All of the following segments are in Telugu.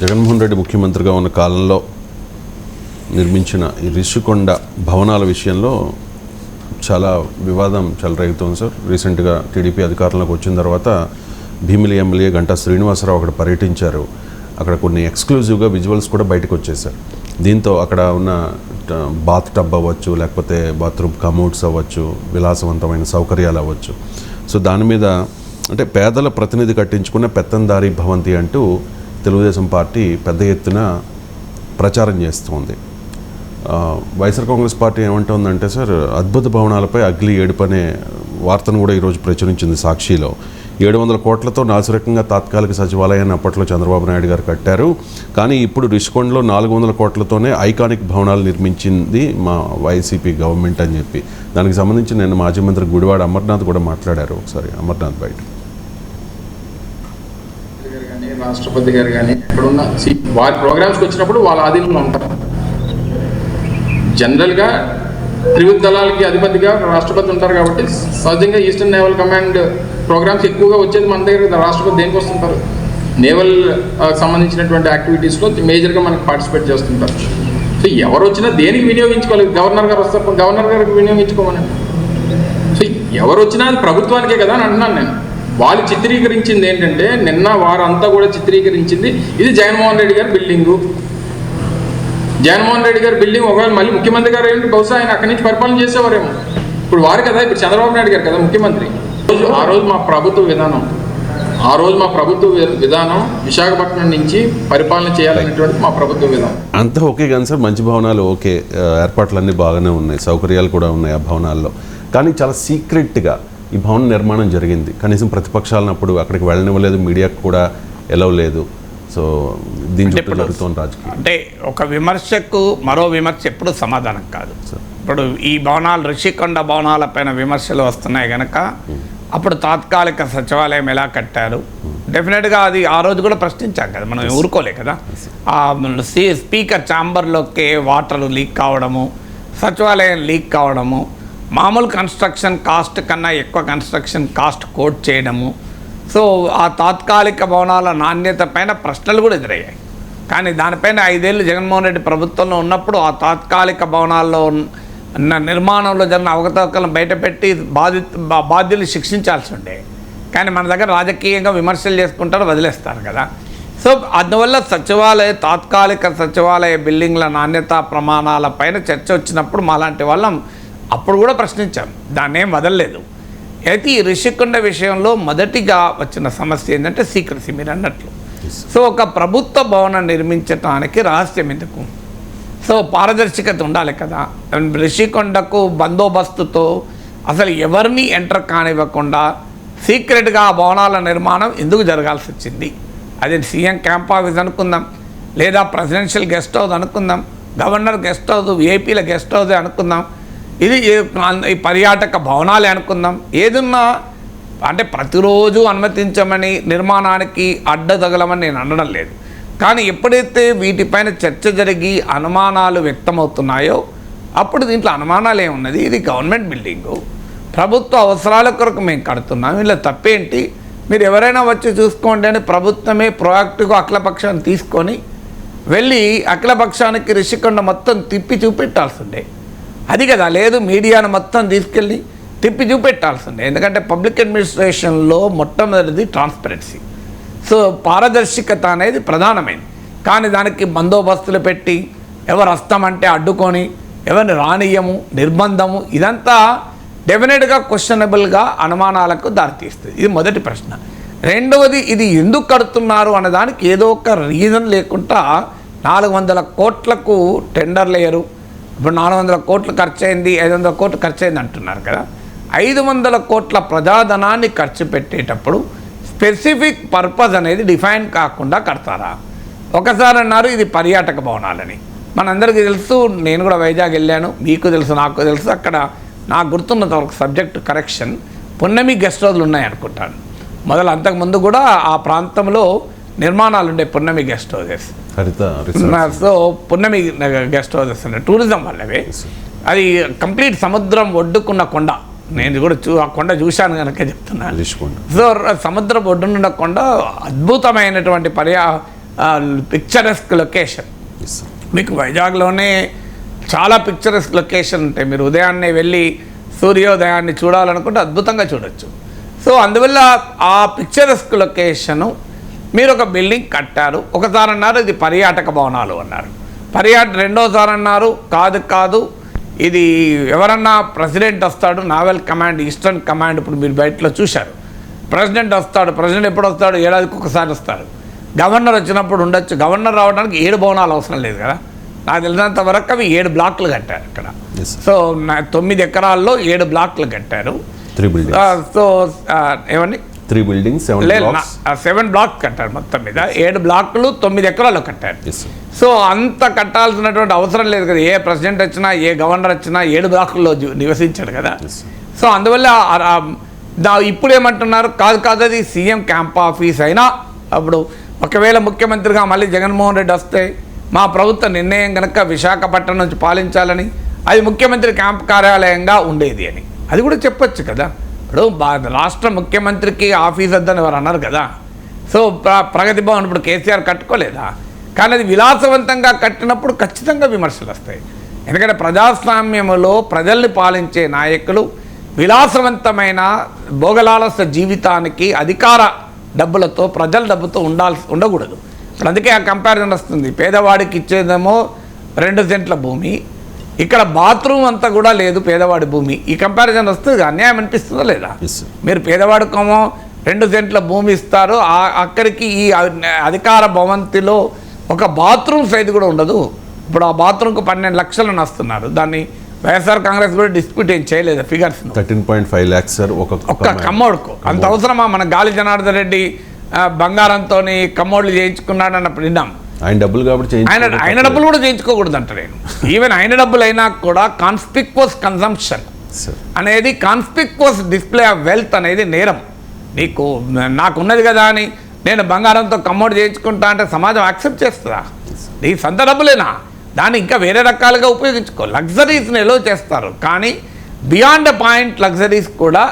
జగన్మోహన్ రెడ్డి ముఖ్యమంత్రిగా ఉన్న కాలంలో నిర్మించిన ఈ రిషికొండ భవనాల విషయంలో చాలా వివాదం చెలరేగుతోంది సార్. రీసెంట్గా టీడీపీ అధికారంలోకి వచ్చిన తర్వాత భీమిలి ఎమ్మెల్యే గంటా శ్రీనివాసరావు అక్కడ పర్యటించారు. అక్కడ కొన్ని ఎక్స్క్లూజివ్గా విజువల్స్ కూడా బయటకు వచ్చేసారు. దీంతో అక్కడ ఉన్న బాత్ టబ్ అవ్వచ్చు, లేకపోతే బాత్రూమ్ కమోడ్స్ అవ్వచ్చు, విలాసవంతమైన సౌకర్యాలు అవ్వచ్చు. సో దాని మీద అంటే పేదల ప్రతినిధి కట్టించుకున్న పెత్తందారీ భవంతి అంటూ తెలుగుదేశం పార్టీ పెద్ద ఎత్తున ప్రచారం చేస్తుంది. వైఎస్ఆర్ కాంగ్రెస్ పార్టీ ఏమంటుందంటే సార్, అద్భుత భవనాలపై అగ్లి ఏడుపు అనే వార్తను కూడా ఈరోజు ప్రచురించింది సాక్షిలో. 700 కోట్లతో నాసిరకంగా తాత్కాలిక సచివాలయాన్ని అప్పట్లో చంద్రబాబు నాయుడు గారు కట్టారు. కానీ ఇప్పుడు రిషికొండలో 400 కోట్లతోనే ఐకానిక్ భవనాలు నిర్మించింది మా వైసీపీ గవర్నమెంట్ అని చెప్పి దానికి సంబంధించి నిన్న మాజీ మంత్రి గుడివాడ అమర్నాథ్ కూడా మాట్లాడారు. ఒకసారి అమర్నాథ్ బయట. రాష్ట్రపతి గారు కానీ ఎక్కడున్న వారి ప్రోగ్రామ్స్కి వచ్చినప్పుడు వాళ్ళ ఆధీనంలో ఉంటారు. జనరల్గా త్రివిధ దళాలకి అధిపతిగా రాష్ట్రపతి ఉంటారు కాబట్టి సహజంగా ఈస్టర్న్ నేవల్ కమాండ్ ప్రోగ్రామ్స్ ఎక్కువగా వచ్చేది మన దగ్గర. రాష్ట్రపతి దేనికి వస్తుంటారు? నేవల్ సంబంధించినటువంటి యాక్టివిటీస్లో మేజర్గా మనకి పార్టిసిపేట్ చేస్తుంటారు. సో ఎవరు వచ్చినా దేనికి వినియోగించుకోవాలి? గవర్నర్ గారు వస్తారు, గవర్నర్ గారికి వినియోగించుకోమనండి. సో ఎవరు వచ్చినా అది ప్రభుత్వానికే కదా అని అంటున్నాను నేను. వాళ్ళు చిత్రీకరించింది ఏంటంటే, నిన్న వారంతా కూడా చిత్రీకరించింది ఇది జగన్మోహన్ రెడ్డి గారి బిల్డింగు. జగన్మోహన్ రెడ్డి గారి బిల్డింగ్ ఒకవేళ మళ్ళీ ముఖ్యమంత్రి గారు ఏంటి, బహుశా ఆయన అక్కడి నుంచి పరిపాలన చేసేవారేమో. ఇప్పుడు వారు కదా, ఇప్పుడు చంద్రబాబు నాయుడు గారు కదా ముఖ్యమంత్రి. ఆ రోజు మా ప్రభుత్వ విధానం విశాఖపట్నం నుంచి పరిపాలన చేయాలనేటువంటి మా ప్రభుత్వ విధానం. అంతా ఓకే కానీ సార్, మంచి భవనాలు ఓకే, ఏర్పాట్లన్నీ బాగానే ఉన్నాయి, సౌకర్యాలు కూడా ఉన్నాయి ఆ భవనాల్లో. కానీ చాలా సీక్రెట్గా ఈ భవన నిర్మాణం జరిగింది. కనీసం ప్రతిపక్షాలను అప్పుడు అక్కడికి వెళ్ళనివ్వలేదు, మీడియాకు కూడా ఎలవ్ లేదు. సో దీని చుట్టూ జరుగుతున్న రాజకీయం అంటే ఒక విమర్శకు మరో విమర్శ ఎప్పుడు సమాధానం కాదు. ఇప్పుడు ఈ భవనాలు రిషికొండ భవనాలపైన విమర్శలు వస్తున్నాయి కనుక అప్పుడు తాత్కాలిక సచివాలయం ఎలా కట్టారు, డెఫినెట్గా అది ఆ రోజు కూడా ప్రశ్నించాం కదా, మనం ఊరుకోలే కదా. స్పీకర్ ఛాంబర్లోకి వాటర్ లీక్ కావడము, సచివాలయం లీక్ కావడము, మామూలు కన్స్ట్రక్షన్ కాస్ట్ కన్నా ఎక్కువ కన్స్ట్రక్షన్ కాస్ట్ కోట్ చేయడము. సో ఆ తాత్కాలిక భవనాల నాణ్యత పైన ప్రశ్నలు కూడా ఎదురయ్యాయి. కానీ దానిపైన 5 ఏళ్ళు జగన్మోహన్ రెడ్డి ప్రభుత్వంలో ఉన్నప్పుడు ఆ తాత్కాలిక భవనాల్లో ఉన్న నిర్మాణంలో జరిగిన అవకతవకలను బయటపెట్టి బాధ్యులు శిక్షించాల్సి ఉండే. కానీ మన దగ్గర రాజకీయంగా విమర్శలు చేసుకుంటారు, వదిలేస్తారు కదా. సో అందువల్ల తాత్కాలిక సచివాలయ బిల్డింగ్ల నాణ్యతా ప్రమాణాల పైన చర్చ వచ్చినప్పుడు మాలాంటి వాళ్ళం అప్పుడు కూడా ప్రశ్నించాం, దాన్ని ఏం వదలలేదు. అయితే ఈ రిషికొండ విషయంలో మొదటిగా వచ్చిన సమస్య ఏంటంటే సీక్రసీ, మీరు అన్నట్లు. సో ఒక ప్రభుత్వ భవనం నిర్మించడానికి రహస్యం ఎందుకు? సో పారదర్శకత ఉండాలి కదా. రిషికొండకు బందోబస్తుతో అసలు ఎవరిని ఎంటర్ కానివ్వకుండా సీక్రెట్గా ఆ భవనాల నిర్మాణం ఎందుకు జరగాల్సి వచ్చింది? అది సీఎం క్యాంప్ ఆఫీస్ అనుకుందాం, లేదా ప్రెసిడెన్షియల్ గెస్ట్ హౌస్ అనుకుందాం, గవర్నర్ గెస్ట్ హౌస్, విఐపీల గెస్ట్ హౌస్ అనుకుందాం, ఇది ఈ పర్యాటక భవనాలే అనుకుందాం. ఏదున్నా అంటే ప్రతిరోజు అనుమతించమని నిర్మాణానికి అడ్డ తగలమని నేను అనడం లేదు. కానీ ఎప్పుడైతే వీటిపైన చర్చ జరిగి అనుమానాలు వ్యక్తమవుతున్నాయో అప్పుడు దీంట్లో అనుమానాలు ఏమున్నది? ఇది గవర్నమెంట్ బిల్డింగు, ప్రభుత్వ అవసరాల కొరకు మేము కడుతున్నాం, ఇలా తప్పేంటి? మీరు ఎవరైనా వచ్చి చూసుకోండి అని ప్రభుత్వమే ప్రొయాక్టివ్గా అఖిలపక్షాన్ని తీసుకొని వెళ్ళి అఖిలపక్షానికి రిషికొండ మొత్తం తిప్పి చూపెట్టాల్సి ఉండే. అది కదా, లేదు మీడియాను మొత్తం తీసుకెళ్ళి తిప్పి చూపెట్టాల్సి ఉండే. ఎందుకంటే పబ్లిక్ అడ్మినిస్ట్రేషన్లో మొట్టమొదటిది ట్రాన్స్పరెన్సీ. సో పారదర్శకత అనేది ప్రధానమైనది. కానీ దానికి బందోబస్తులు పెట్టి ఎవరు వస్తామంటే అడ్డుకొని ఎవరిని రానియము, నిర్బంధము, ఇదంతా డెఫినెట్గా క్వశ్చనబుల్గా అనుమానాలకు దారితీస్తుంది. ఇది మొదటి ప్రశ్న. రెండవది, ఇది ఎందుకు కడుతున్నారు అన్నదానికి ఏదో ఒక రీజన్ లేకుండా 400 కోట్లకు టెండర్లు వేయరు. ఇప్పుడు 400 కోట్లు ఖర్చు అయింది, 500 కోట్లు ఖర్చు అయింది అంటున్నారు కదా. 500 కోట్ల ప్రజాధనాన్ని ఖర్చు పెట్టేటప్పుడు స్పెసిఫిక్ పర్పస్ అనేది డిఫైన్ కాకుండా కడతారా? ఒకసారి అన్నారు ఇది పర్యాటక భవనాలని. మనందరికీ తెలుసు, నేను కూడా వైజాగ్ వెళ్ళాను, మీకు తెలుసు, నాకు తెలుసు. అక్కడ నాకు గుర్తున్న ఒక సబ్జెక్ట్ కరెక్షన్, పున్నమి గెస్ట్ హౌస్లు ఉన్నాయి అనుకుంటాను. మొదలు అంతకుముందు కూడా ఆ ప్రాంతంలో నిర్మాణాలు ఉండే పున్నమి గెస్ట్ హౌసెస్. సో పున్నమి గెస్ట్ హౌసెస్ అంటే టూరిజం వల్లవే. అది కంప్లీట్ సముద్రం ఒడ్డుకున్న కొండ. నేను కూడా ఆ కొండ చూశాను కనుక చెప్తున్నాను. సో సముద్రం ఒడ్డునున్న కొండ అద్భుతమైనటువంటి పిక్చరస్క్ లొకేషన్. Yes sir. మీకు వైజాగ్లోనే చాలా పిక్చరస్క్ లొకేషన్ ఉంటాయి. మీరు ఉదయాన్నే వెళ్ళి సూర్యోదయాన్ని చూడాలనుకుంటే అద్భుతంగా చూడొచ్చు. సో అందువల్ల ఆ పిక్చరస్క్ లొకేషను మీరు ఒక బిల్డింగ్ కట్టారు. ఒకసారి అన్నారు ఇది పర్యాటక భవనాలు అన్నారు, రెండోసారి అన్నారు కాదు ఇది ఎవరన్నా ప్రెసిడెంట్ వస్తాడు, నావల్ కమాండ్, ఈస్టర్న్ కమాండ్. ఇప్పుడు మీరు బయటలో చూశారు, ప్రెసిడెంట్ ఎప్పుడు వస్తాడు, ఏడాదికి ఒకసారి వస్తాడు. గవర్నర్ వచ్చినప్పుడు ఉండొచ్చు. గవర్నర్ రావడానికి 7 భవనాలు అవసరం లేదు కదా. నాకు తెలిసినంత వరకు అవి 7 బ్లాక్లు కట్టారు ఇక్కడ. సో 9 ఎకరాల్లో 7 బ్లాక్లు కట్టారు. 3 buildings. సో ఏమని 3 buildings, 7 blocks. 7 బ్లాక్స్ కట్టారు మొత్తం మీద. 7 బ్లాక్లు 9 ఎకరాలు కట్టారు. Yes, sir. సో అంత కట్టాల్సినటువంటి అవసరం లేదు కదా. ఏ ప్రెసిడెంట్ వచ్చినా, ఏ గవర్నర్ వచ్చినా 7 బ్లాకుల్లో నివసించాడు కదా. Yes, sir. సో అందువల్ల ఇప్పుడు ఏమంటున్నారు, కాదు అది సీఎం క్యాంప్ ఆఫీస్ అయినా అప్పుడు ఒకవేళ ముఖ్యమంత్రిగా మళ్ళీ జగన్మోహన్ రెడ్డి వస్తే మా ప్రభుత్వ నిర్ణయం కనుక విశాఖపట్నం నుంచి పాలించాలని, అది ముఖ్యమంత్రి క్యాంప్ కార్యాలయంగా ఉండేది అని అది కూడా చెప్పొచ్చు కదా. ఇప్పుడు రాష్ట్ర ముఖ్యమంత్రికి ఆఫీస్ వద్దని ఎవరు అన్నారు కదా. సో ప్రగతి భవన్ ఇప్పుడు కేసీఆర్ కట్టుకోలేదా? కానీ అది విలాసవంతంగా కట్టినప్పుడు ఖచ్చితంగా విమర్శలు వస్తాయి. ఎందుకంటే ప్రజాస్వామ్యంలో ప్రజల్ని పాలించే నాయకులు విలాసవంతమైన భోగలాలస జీవితానికి అధికార డబ్బులతో, ప్రజల డబ్బుతో ఉండకూడదు. ఇప్పుడు అందుకే ఆ కంపారిజన్ వస్తుంది. పేదవాడికి ఇచ్చేదేమో 2 సెంట్ల భూమి, ఇక్కడ బాత్రూమ్ అంతా కూడా లేదు పేదవాడి భూమి. ఈ కంపారిజన్ వస్తుంది, అన్యాయం అనిపిస్తుందా లేదా? మీరు పేదవాడికేమో 2 సెంట్ల భూమి ఇస్తారు, అక్కడికి ఈ అధికార భవంతిలో ఒక బాత్రూమ్ సైజు కూడా ఉండదు. ఇప్పుడు ఆ బాత్రూమ్కు 12 లక్షలను వస్తున్నారు. దాన్ని వైఎస్ఆర్ కాంగ్రెస్ కూడా డిస్ప్యూట్ ఏం చేయలేదు. ఫిగర్స్ 13.5 lakhs సార్ ఒక్క కమ్మోడుకు. అంత అవసరమా? మన గాలి జనార్దన్ రెడ్డి బంగారంతో కమ్మోడ్లు చేయించుకున్నాడు అన్నప్పుడు విన్నాం. ఆయన డబ్బులు కాబట్టి ఆయన డబ్బులు కూడా చేయించుకోకూడదు అంట నేను. ఈవెన్ ఆయన డబ్బులు అయినా కూడా కాన్స్పిక్వస్ కన్సంప్షన్ అనేది, కాన్స్పిక్వస్ డిస్ప్లే ఆఫ్ వెల్త్ అనేది నేరం. నాకున్నది కదా అని నేను బంగారంతో కమ్మోడు చేయించుకుంటా అంటే సమాజం యాక్సెప్ట్ చేస్తుందా? నీ సొంత డబ్బులేనా, దాన్ని ఇంకా వేరే రకాలుగా ఉపయోగించుకో. లగ్జరీస్ని ఎలో చేస్తారు, కానీ బియాండ్ అ పాయింట్ లగ్జరీస్ కూడా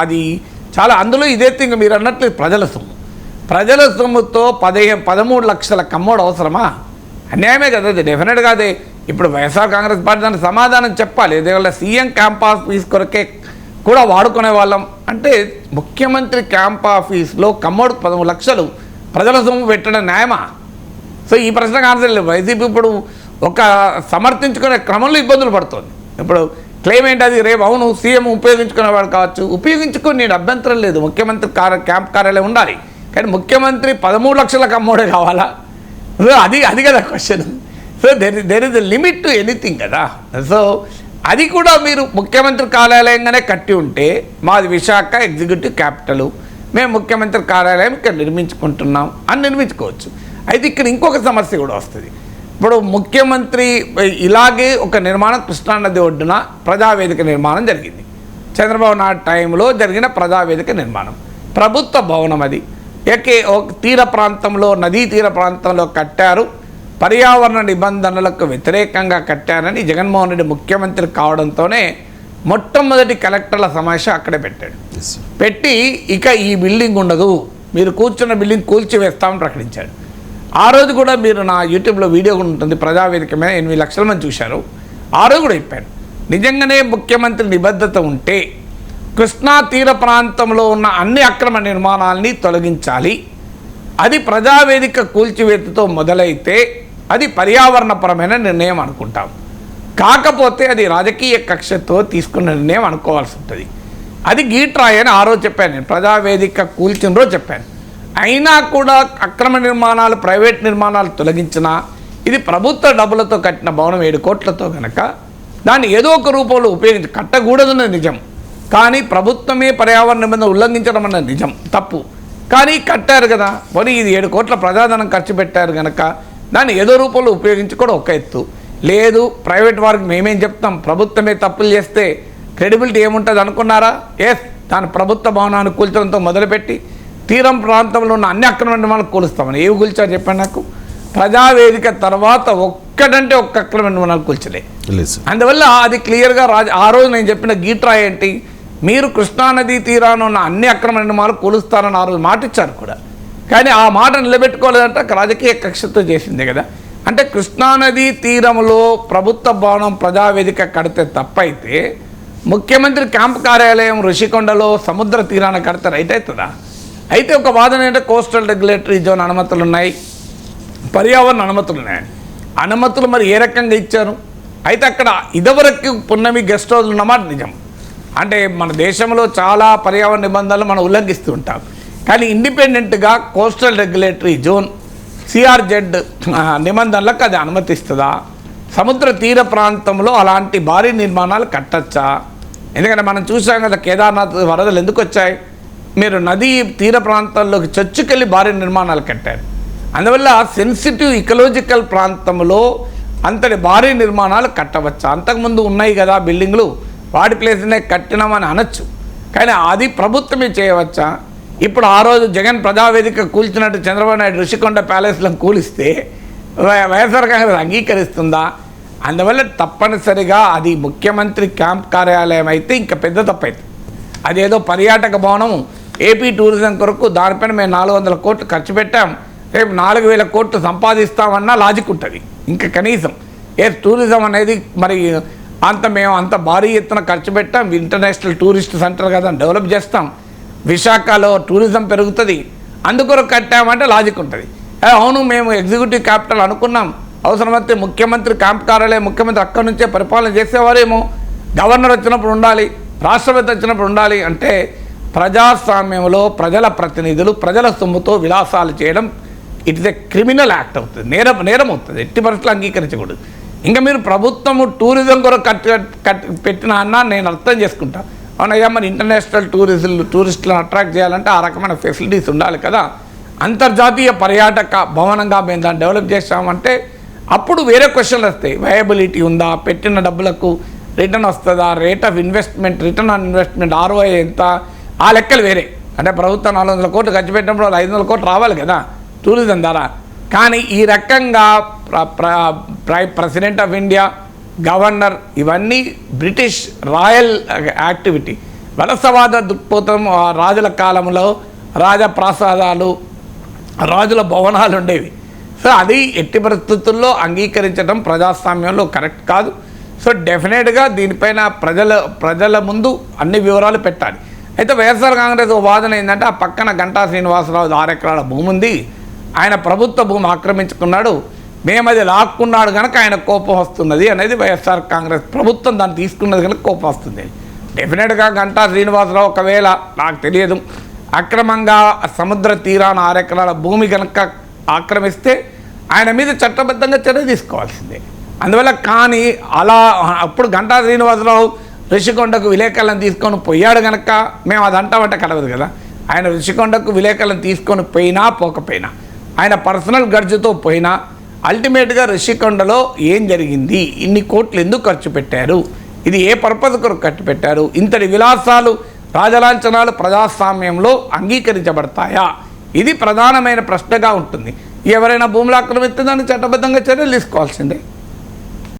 అది చాలా. అందులో ఇదే థింగ్ మీరు అన్నట్లు ప్రజల సొమ్ముతో 13 లక్షల కమ్మోడు అవసరమా? అన్యాయమే కదా అది. డెఫినెట్గా అదే. ఇప్పుడు వైఎస్ఆర్ కాంగ్రెస్ పార్టీ దానికి సమాధానం చెప్పాలి. ఇదేవల్ల సీఎం క్యాంప్ ఆఫీస్ కొరకే కూడా వాడుకునే వాళ్ళం అంటే, ముఖ్యమంత్రి క్యాంప్ ఆఫీస్లో కమ్మోడు 13 లక్షలు ప్రజల సొమ్ము పెట్టడం న్యాయమా? సో ఈ ప్రశ్నకు ఆన్సర్ లేదు. వైసీపీ ఇప్పుడు ఒక సమర్థించుకునే క్రమంలో ఇబ్బందులు పడుతుంది. ఇప్పుడు క్లెయిమ్ ఏంటి అది? రేపు అవును సీఎం ఉపయోగించుకునేవాడు కావచ్చు, ఉపయోగించుకొని నేను అభ్యంతరం లేదు, ముఖ్యమంత్రి క్యాంప్ కార్యాలయం ఉండాలి. కానీ ముఖ్యమంత్రి 13 లక్షల కమ్మోడే కావాలా? సో అది కదా question. So there is a limit to anything కదా. సో అది కూడా మీరు ముఖ్యమంత్రి కార్యాలయంగానే కట్టి ఉంటే, మాది విశాఖ ఎగ్జిక్యూటివ్ క్యాపిటల్, మేము ముఖ్యమంత్రి కార్యాలయం ఇక్కడ నిర్మించుకుంటున్నాం అని నిర్మించుకోవచ్చు. అయితే ఇక్కడ ఇంకొక సమస్య కూడా వస్తుంది. ఇప్పుడు ముఖ్యమంత్రి ఇలాగే ఒక నిర్మాణం కృష్ణానది ఒడ్డున ప్రజావేదిక నిర్మాణం జరిగింది. చంద్రబాబు నాయుడు టైంలో జరిగిన ప్రజావేదిక నిర్మాణం ప్రభుత్వ భవనం. అది తీర ప్రాంతంలో, నదీ తీర ప్రాంతంలో కట్టారు. పర్యావరణ నిబంధనలకు వ్యతిరేకంగా కట్టారని జగన్మోహన్ రెడ్డి ముఖ్యమంత్రి కావడంతోనే మొట్టమొదటి కలెక్టర్ల సమావేశం అక్కడే పెట్టాడు. పెట్టి ఇక ఈ బిల్డింగ్ ఉండదు, మీరు కూర్చున్న బిల్డింగ్ కూల్చివేస్తామని ప్రకటించాడు. ఆ రోజు కూడా మీరు నా యూట్యూబ్లో వీడియో కూడా ఉంటుంది, ప్రజావేదిక మీద 8 లక్షల మంది చూశారు. ఆ రోజు కూడా చెప్పాను, నిజంగానే ముఖ్యమంత్రి నిబద్ధత ఉంటే కృష్ణా తీర ప్రాంతంలో ఉన్న అన్ని అక్రమ నిర్మాణాలని తొలగించాలి. అది ప్రజావేదిక కూల్చివేతతో మొదలైతే అది పర్యావరణపరమైన నిర్ణయం అనుకుంటాం. కాకపోతే అది రాజకీయ కక్షతో తీసుకున్న నిర్ణయం అనుకోవాల్సి ఉంటుంది. అది గీట్రాయ్ అని ఆ రోజు చెప్పాను నేను, ప్రజావేదిక కూల్చిన రోజు చెప్పాను. అయినా కూడా అక్రమ నిర్మాణాలు, ప్రైవేట్ నిర్మాణాలు తొలగించినా ఇది ప్రభుత్వ డబ్బులతో కట్టిన భవనం 7 కోట్లతో కనుక దాన్ని ఏదో ఒక రూపంలో కట్టకూడదన్నది నిజం. కానీ ప్రభుత్వమే పర్యావరణ నిబంధన ఉల్లంఘించడం అన్నది నిజం, తప్పు. కానీ కట్టారు కదా, మరి ఇది 7 కోట్ల ప్రజాధనం ఖర్చు పెట్టారు కనుక దాన్ని ఏదో రూపంలో ఉపయోగించుకోవడం ఒక ఎత్తు. లేదు ప్రైవేట్ వారికి మేమేం చెప్తాం, ప్రభుత్వమే తప్పులు చేస్తే క్రెడిబిలిటీ ఏముంటుంది అనుకున్నారా? దాని ప్రభుత్వ భవనాన్ని కూల్చడంతో మొదలుపెట్టి తీరం ప్రాంతంలో ఉన్న అన్ని అక్రమ నిర్మాణాలు కూలుస్తామని ఏవి కూల్చారు చెప్పండి నాకు. ప్రజావేదిక తర్వాత ఒక్కటంటే ఒక్క అక్రమ నిర్మాణాలు కూల్చలే. అందువల్ల అది క్లియర్గా ఆ రోజు నేను చెప్పిన గీట్రాయ్ ఏంటి, మీరు కృష్ణానదీ తీరాన ఉన్న అన్ని అక్రమ నిర్మాణాలు కూలుస్తారని ఆ రోజు మాట ఇచ్చారు కూడా. కానీ ఆ మాట నిలబెట్టుకోలేదంటే రాజకీయ కక్షతో చేసిందే కదా. అంటే కృష్ణానది తీరంలో ప్రభుత్వ భవనం ప్రజావేదిక కడితే తప్పైతే ముఖ్యమంత్రి క్యాంప్ కార్యాలయం ఋషికొండలో సముద్ర తీరాన కడితే రైట్ అవుతుందా? అయితే ఒక వాదన ఏంటంటే కోస్టల్ రెగ్యులేటరీ జోన్ అనుమతులు ఉన్నాయి, పర్యావరణ అనుమతులు ఉన్నాయి. అనుమతులు మరి ఏ రకంగా ఇచ్చారు? అయితే అక్కడ ఇదివరకు పున్నమి గెస్ట్ హౌస్లు ఉన్నమాట నిజం. అంటే మన దేశంలో చాలా పర్యావరణ నిబంధనలు మనం ఉల్లంఘిస్తూ ఉంటాం. కానీ ఇండిపెండెంట్గా కోస్టల్ రెగ్యులేటరీ జోన్ సిఆర్జెడ్ నిబంధనలకు అది అనుమతిస్తుందా? సముద్ర తీర ప్రాంతంలో అలాంటి భారీ నిర్మాణాలు కట్టచ్చా? ఎందుకంటే మనం చూసాం కదా కేదార్నాథ్ వరదలు ఎందుకు వచ్చాయి? మీరు నదీ తీర ప్రాంతాల్లోకి చొచ్చుకెళ్ళి భారీ నిర్మాణాలు కట్టారు. అందువల్ల సెన్సిటివ్ ఇకలాజికల్ ప్రాంతంలో అంతటి భారీ నిర్మాణాలు కట్టవచ్చా? అంతకుముందు ఉన్నాయి కదా బిల్డింగ్లు, వాటి ప్లేస్నే కట్టినామని అనొచ్చు. కానీ అది ప్రభుత్వమే చేయవచ్చా? ఇప్పుడు ఆ రోజు జగన్ ప్రజావేదిక కూల్చినట్టు చంద్రబాబు నాయుడు ఋషికొండ ప్యాలెస్లను కూలిస్తే వైఎస్ఆర్ కాంగ్రెస్ అంగీకరిస్తుందా? అందువల్ల తప్పనిసరిగా అది ముఖ్యమంత్రి క్యాంప్ కార్యాలయం అయితే ఇంకా పెద్ద తప్పైతే, అదేదో పర్యాటక భవనం ఏపీ టూరిజం కొరకు దానిపైన మేము 400 కోట్లు ఖర్చు పెట్టాం, రేపు 4000 కోట్లు సంపాదిస్తామన్నా లాజిక్ ఉంటుంది. ఇంకా కనీసం టూరిజం అనేది మరి మేము అంత భారీ ఎత్తున ఖర్చు పెట్టాం, ఇంటర్నేషనల్ టూరిస్ట్ సెంటర్ కదా డెవలప్ చేస్తాం, విశాఖలో టూరిజం పెరుగుతుంది, అందుకొరకు కట్టామంటే లాజిక్ ఉంటుంది. అవును మేము ఎగ్జిక్యూటివ్ క్యాపిటల్ అనుకున్నాం, అవసరమైతే ముఖ్యమంత్రి క్యాంప్ కార్యాలయం ముఖ్యమంత్రి అక్కడి నుంచే పరిపాలన చేసేవారేమో, గవర్నర్ వచ్చినప్పుడు ఉండాలి, రాష్ట్రపతి వచ్చినప్పుడు ఉండాలి. అంటే ప్రజాస్వామ్యంలో ప్రజల ప్రతినిధులు ప్రజల సొమ్ముతో విలాసాలు చేయడం it is a criminal act అవుతుంది, నేరం అవుతుంది, ఎట్టి పరిస్థితులు అంగీకరించకూడదు. ఇంకా మీరు ప్రభుత్వము టూరిజం కొరకు పెట్టిన అన్న నేను అర్థం చేసుకుంటా, అవునయ్యా మరి ఇంటర్నేషనల్ టూరిస్టులను అట్రాక్ట్ చేయాలంటే ఆ రకమైన ఫెసిలిటీస్ ఉండాలి కదా. అంతర్జాతీయ పర్యాటక భవనంగా మేము దాన్ని డెవలప్ చేసామంటే అప్పుడు వేరే క్వశ్చన్లు వస్తాయి. వయబిలిటీ ఉందా, పెట్టిన డబ్బులకు రిటర్న్ వస్తుందా, rate of investment, return on investment ROI ఎంత, ఆ లెక్కలు వేరే. అంటే ప్రభుత్వం 400 కోట్లు ఖర్చు పెట్టినప్పుడు 500 కోట్లు రావాలి కదా టూరిజం ద్వారా. కానీ ఈ రకంగా ప్రెసిడెంట్ ఆఫ్ ఇండియా, గవర్నర్ ఇవన్నీ బ్రిటిష్ రాయల్ యాక్టివిటీ, వలసవాద దృక్పథం. రాజుల కాలంలో రాజప్రాసాదాలు, రాజుల భవనాలు ఉండేవి. సో అది ఎట్టి పరిస్థితుల్లో అంగీకరించడం ప్రజాస్వామ్యంలో కరెక్ట్ కాదు. సో డెఫినెట్గా దీనిపైన ప్రజల ముందు అన్ని వివరాలు పెట్టాలి. అయితే వైఎస్ఆర్ కాంగ్రెస్ వాదన ఏంటంటే ఆ పక్కన గంటా శ్రీనివాసరావు 6 ఎకరాల భూమి ఉంది, ఆయన ప్రభుత్వ భూమి ఆక్రమించుకున్నాడు, మేము అది లాక్కున్నాడు కనుక ఆయన కోపం వస్తున్నది అనేది వైఎస్ఆర్ కాంగ్రెస్ ప్రభుత్వం దాన్ని తీసుకున్నది కనుక కోపం వస్తుంది. డెఫినెట్గా గంటా శ్రీనివాసరావు ఒకవేళ నాకు తెలియదు అక్రమంగా సముద్ర తీరాన 6 ఎకరాల భూమి కనుక ఆక్రమిస్తే ఆయన మీద చట్టబద్ధంగా చర్య తీసుకోవాల్సిందే. అందువల్ల కానీ అలా అప్పుడు గంటా శ్రీనివాసరావు ఋషికొండకు విలేకరులను తీసుకొని పోయాడు కనుక మేము అది అంటామంటే కలవదు కదా. ఆయన ఋషికొండకు విలేకరులను తీసుకొని పోయినా పోకపోయినా, ఆయన పర్సనల్ గర్జుతో పోయినా, అల్టిమేట్గా ఋషికొండలో ఏం జరిగింది, ఇన్ని కోట్లు ఎందుకు ఖర్చు పెట్టారు, ఇది ఏ పర్పస్ కొరకు ఖర్చు పెట్టారు, ఇంతటి విలాసాలు రాజలాంఛనాలు ప్రజాస్వామ్యంలో అంగీకరించబడతాయా, ఇది ప్రధానమైన ప్రశ్నగా ఉంటుంది. ఎవరైనా భూములు ఆక్రమిస్తే దాన్ని చట్టబద్ధంగా చర్యలు తీసుకోవాల్సిందే.